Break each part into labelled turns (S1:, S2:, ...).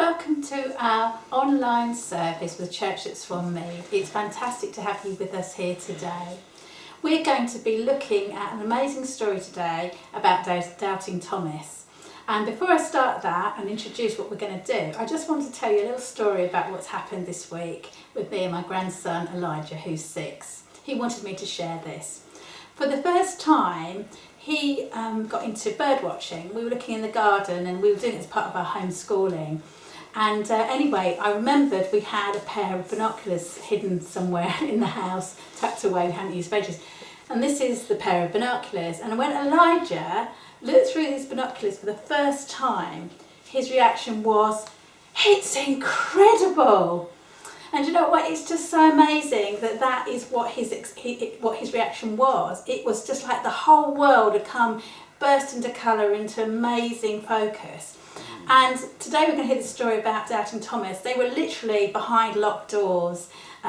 S1: Welcome to our online service with Church at SwanMead. It's fantastic to have you with us here today. We're going to be looking at an amazing story today about doubting Thomas. And before I start that and introduce what we're going to do, I just want to tell you a little story about what's happened this week with me and my grandson Elijah, who's 6. He wanted me to share this. For the first time, he got into bird watching. We were looking in the garden and we were doing it as part of our homeschooling. And anyway, I remembered we had a pair of binoculars hidden somewhere in the house, tucked away, we hadn't used for ages. And this is the pair of binoculars. And when Elijah looked through these binoculars for the first time, his reaction was, "It's incredible!" And you know what? It's just so amazing that is what his reaction was. It was just like the whole world had come burst into colour, into amazing focus. And today we're going to hear the story about doubting Thomas. They were literally behind locked doors,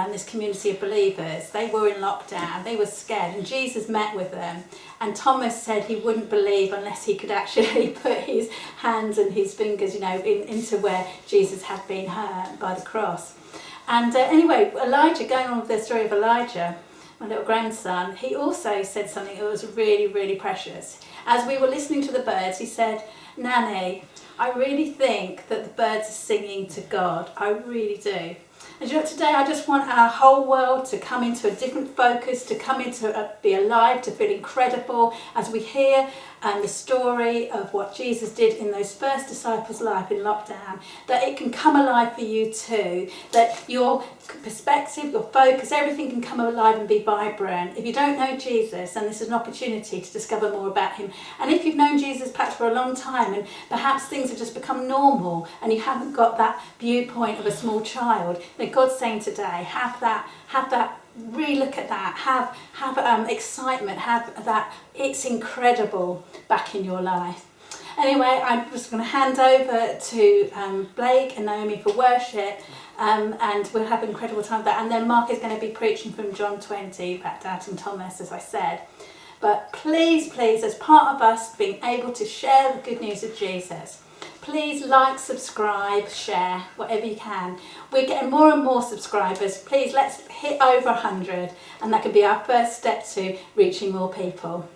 S1: this community of believers. They were in lockdown, they were scared, and Jesus met with them. And Thomas said he wouldn't believe unless he could actually put his hands and his fingers, into where Jesus had been hurt by the cross. And anyway, Elijah, going on with the story of Elijah, my little grandson, he also said something that was really, really precious. As we were listening to the birds, he said, "Nanny, I really think that the birds are singing to God. I really do." And today I just want our whole world to come into a different focus, to come into be alive, to feel incredible as we hear the story of what Jesus did in those first disciples' life in lockdown, that it can come alive for you too, that your perspective, your focus, everything can come alive and be vibrant. If you don't know Jesus, then this is an opportunity to discover more about him. And if you've known Jesus perhaps for a long time and perhaps things have just become normal and you haven't got that viewpoint of a small child, then God's saying today, have that, relook at that, have excitement, have that it's incredible back in your life. Anyway, I'm just going to hand over to Blake and Naomi for worship, and we'll have an incredible time with that. And then Mark is going to be preaching from John 20 about doubting Thomas, as I said. But please, as part of us being able to share the good news of Jesus, please like, subscribe, share, whatever you can. We're getting more and more subscribers. Please, let's hit over 100, and that can be our first step to reaching more people.